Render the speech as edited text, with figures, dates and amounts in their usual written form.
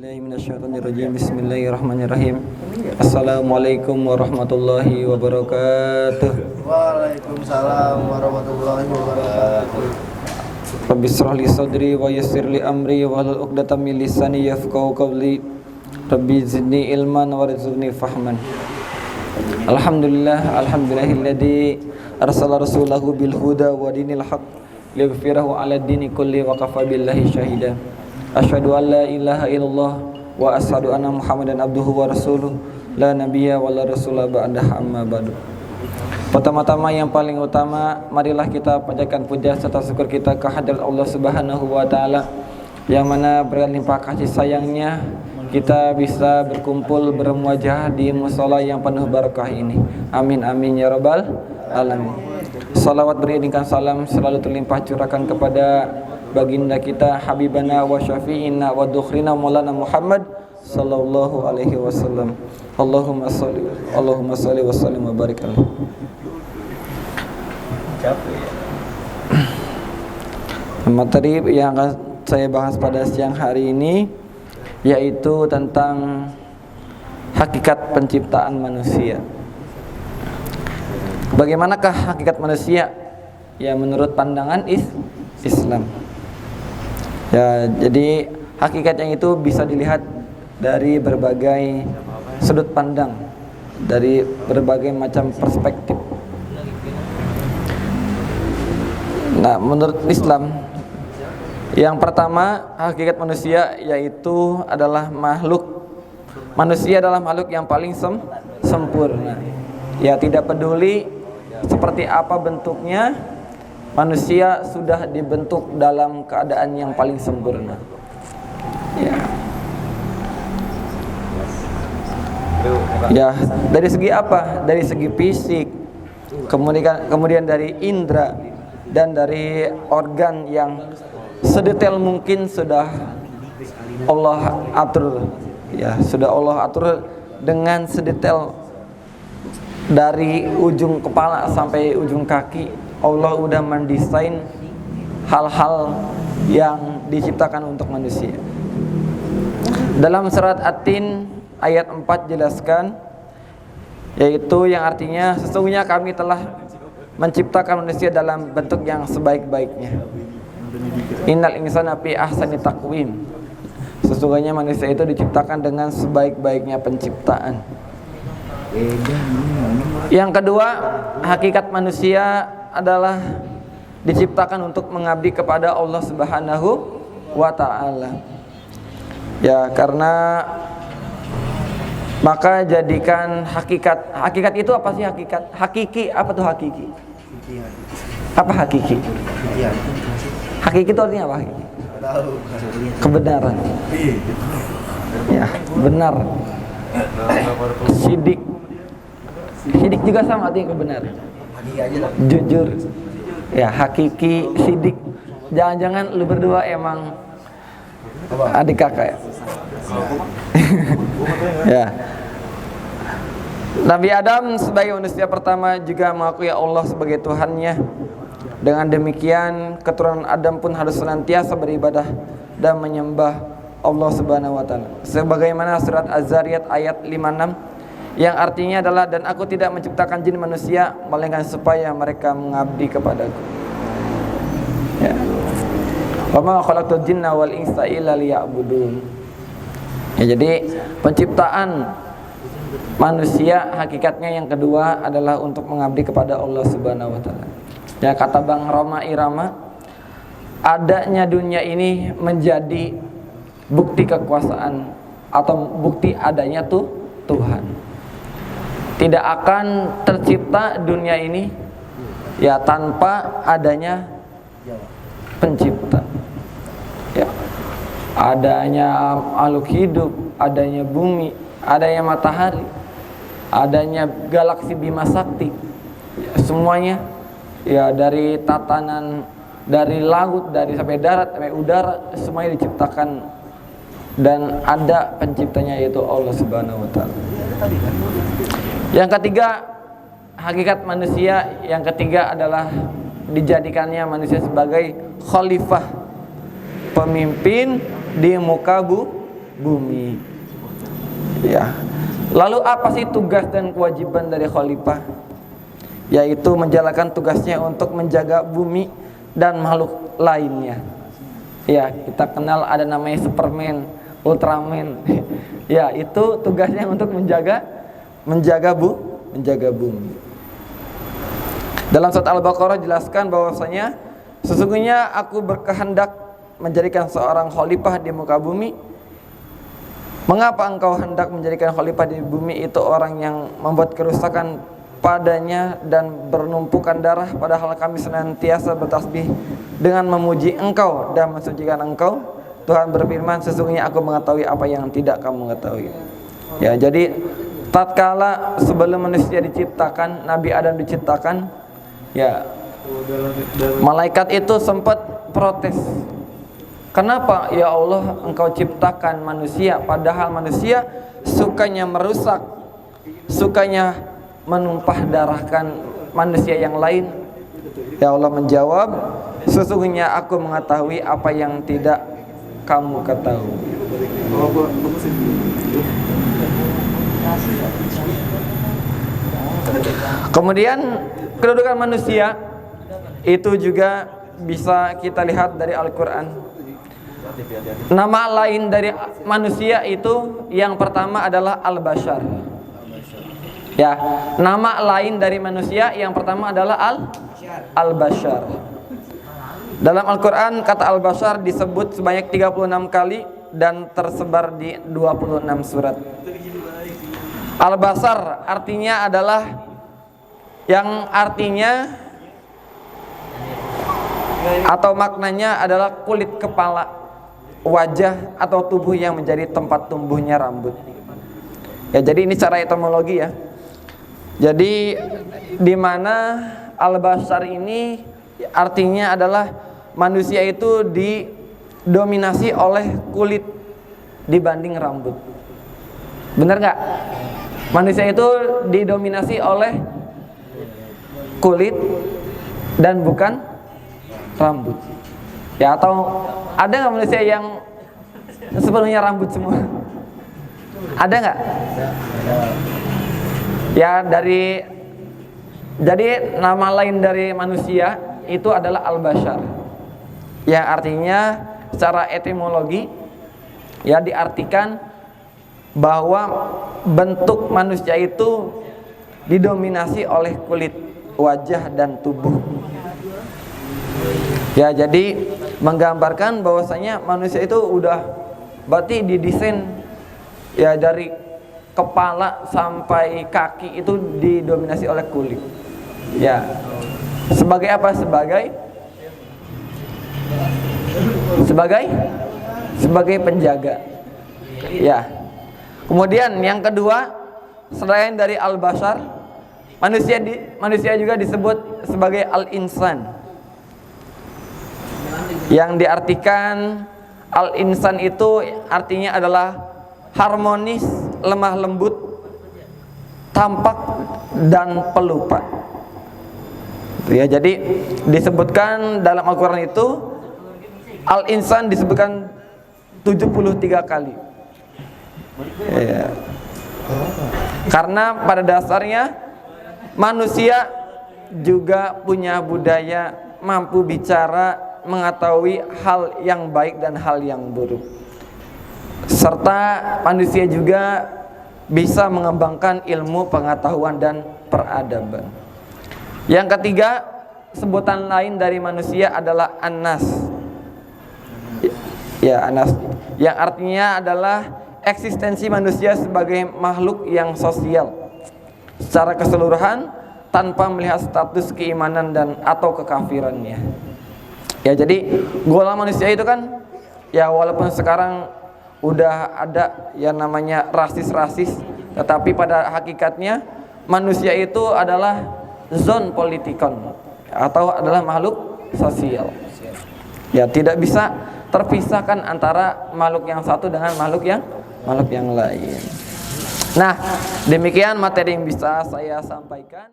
billahi minasyaitonirrajim. Bismillahirrahmanirrahim. Assalamualaikum warahmatullahi wabarakatuh. Waalaikumsalam warahmatullahi wabarakatuh. Rabbi shrah li sadri wa yassir li amri wahlul 'uqdatam min lisani yafqahu qawli. Rabbi zidni ilman warzuqni fahman. Alhamdulillahilladzi arsala rasulahu bil huda wa dinil haqq liyaghfirahu 'ala dini kulli wa kafa billahi syahida. Asyhadu an la ilaha illallah wa asyhadu anna Muhammadan abduhu wa rasuluh la nabiyya wa la rasula ba'dahu amma ba'du. Pertama-tama yang paling utama, marilah kita panjatkan puja serta syukur kita ke hadirat Allah Subhanahu wa taala yang mana berlimpah kasih sayangnya kita bisa berkumpul bermuajah di mushola yang penuh barakah ini. Amin amin ya rabbal alamin. Salawat beriringkan salam selalu terlimpah curahkan kepada baginda kita habibana wa syafi'ina wa dukhrina maulana Muhammad sallallahu alaihi wasallam. Allahumma shalli wa sallim wa barik alaihi. Materi yang akan saya bahas pada siang hari ini yaitu tentang hakikat penciptaan manusia. Bagaimanakah hakikat manusia? Ya, menurut pandangan Islam. Ya, jadi hakikat yang itu bisa dilihat dari berbagai sudut pandang, dari berbagai macam perspektif. Nah, menurut Islam, yang pertama hakikat manusia yaitu adalah manusia adalah makhluk yang paling sempurna. Ya, tidak peduli seperti apa bentuknya, manusia sudah dibentuk dalam keadaan yang paling sempurna. Ya. Ya, dari segi apa? Dari segi fisik, kemudian dari indera dan dari organ yang sedetail mungkin sudah Allah atur. Ya, sudah Allah atur dengan sedetail dari ujung kepala sampai ujung kaki. Allah udah mendesain hal-hal yang diciptakan untuk manusia. Dalam surat At-Tin ayat 4 jelaskan, yaitu yang artinya sesungguhnya kami telah menciptakan manusia dalam bentuk yang sebaik-baiknya. Innal insana fi ahsani taqwim. Sesungguhnya manusia itu diciptakan dengan sebaik-baiknya penciptaan. Yang kedua, hakikat manusia adalah diciptakan untuk mengabdi kepada Allah Subhanahu wa taala. Ya, karena maka jadikan hakikat itu apa sih hakikat? Hakiki, apa tuh hakiki? Apa hakiki? Hakiki itu artinya apa? Hakiki? Kebenaran. Ya, benar. Sidik juga sama artinya kebenaran. Jujur. Ya, hakiki, sidik. Jangan-jangan lu berdua emang adik kakak ya? Ya. Nabi Adam sebagai manusia pertama juga mengakui Allah sebagai Tuhannya. Dengan demikian keturunan Adam pun harus senantiasa beribadah dan menyembah Allah Subhanahu wa taala. Sebagaimana surat Az-Zariyat ayat 56 yang artinya adalah, dan aku tidak menciptakan jin manusia melainkan supaya mereka mengabdi kepadaku. Ya. Wa ma khalaqtul jinna wal insa illa liya'budun. Ya, jadi penciptaan manusia hakikatnya yang kedua adalah untuk mengabdi kepada Allah Subhanahu wa taala. Ya, kata Bang Roma Irama, adanya dunia ini menjadi bukti kekuasaan atau bukti adanya Tuhan. Tidak akan tercipta dunia ini ya tanpa adanya pencipta. Ya. Adanya makhluk hidup, adanya bumi, adanya matahari, adanya galaksi Bima Sakti. Ya, semuanya ya, dari tatanan, dari laut, dari sampai darat, sampai udara, semuanya diciptakan dan ada penciptanya yaitu Allah Subhanahu wa taala. Yang ketiga, hakikat manusia yang ketiga adalah dijadikannya manusia sebagai khalifah, pemimpin di muka bumi. Ya. Lalu apa sih tugas dan kewajiban dari khalifah? Yaitu menjalankan tugasnya untuk menjaga bumi dan makhluk lainnya. Ya, kita kenal ada namanya Superman, Ultraman. Ya, itu tugasnya untuk menjaga bumi. Dalam surat Al-Baqarah jelaskan bahwasanya sesungguhnya aku berkehendak menjadikan seorang khalifah di muka bumi. Mengapa engkau hendak menjadikan khalifah di bumi itu orang yang membuat kerusakan padanya dan bernumpukan darah, padahal kami senantiasa bertasbih dengan memuji engkau dan mensucikan engkau. Tuhan berfirman, sesungguhnya aku mengetahui apa yang tidak kamu ketahui. Ya, jadi tatkala sebelum manusia diciptakan, Nabi Adam diciptakan, ya, malaikat itu sempat protes. Kenapa ya Allah engkau ciptakan manusia, padahal manusia sukanya merusak, sukanya menumpah darahkan manusia yang lain? Ya Allah menjawab, sesungguhnya aku mengetahui apa yang tidak kamu ketahui. Kemudian kedudukan manusia itu juga bisa kita lihat dari Al-Quran. Nama lain dari manusia itu yang pertama adalah Al-Bashar. Ya, nama lain dari manusia yang pertama adalah Al-Bashar. Dalam Al-Quran kata Al-Bashar disebut sebanyak 36 kali dan tersebar di 26 surat. Al-Bashar artinya adalah, yang artinya atau maknanya adalah kulit kepala, wajah atau tubuh yang menjadi tempat tumbuhnya rambut. Ya, jadi ini cara etimologi ya. Jadi di mana Al-Bashar ini artinya adalah manusia itu didominasi oleh kulit dibanding rambut. Benar nggak? Manusia itu didominasi oleh kulit dan bukan rambut. Ya, atau ada nggak manusia yang sepenuhnya rambut semua? Ada nggak? Ya, jadi nama lain dari manusia itu adalah Al-Bashar, yang artinya secara etimologi ya diartikan bahwa bentuk manusia itu didominasi oleh kulit, wajah dan tubuh. Ya, jadi menggambarkan bahwasanya manusia itu udah berarti didesain ya dari kepala sampai kaki itu didominasi oleh kulit. Ya. Sebagai apa? Sebagai penjaga. Ya. Kemudian yang kedua, selain dari Al-Bashar, manusia juga disebut sebagai Al-Insan. Yang diartikan Al-Insan itu artinya adalah harmonis, lemah lembut, tampak dan pelupa. Ya, jadi disebutkan dalam Al-Quran itu Al-Insan disebutkan 73 kali. Ya. Karena pada dasarnya manusia juga punya budaya, mampu bicara, mengetahui hal yang baik dan hal yang buruk. Serta manusia juga bisa mengembangkan ilmu pengetahuan dan peradaban. Yang ketiga, sebutan lain dari manusia adalah An-Nas. Ya, An-Nas, yang artinya adalah eksistensi manusia sebagai makhluk yang sosial secara keseluruhan tanpa melihat status keimanan dan atau kekafirannya. Ya, jadi golongan manusia itu kan ya walaupun sekarang udah ada yang namanya rasis-rasis, tetapi pada hakikatnya manusia itu adalah zon politikon atau adalah makhluk sosial. Ya, tidak bisa terpisahkan antara makhluk yang satu dengan makhluk yang lain. Nah, demikian materi yang bisa saya sampaikan.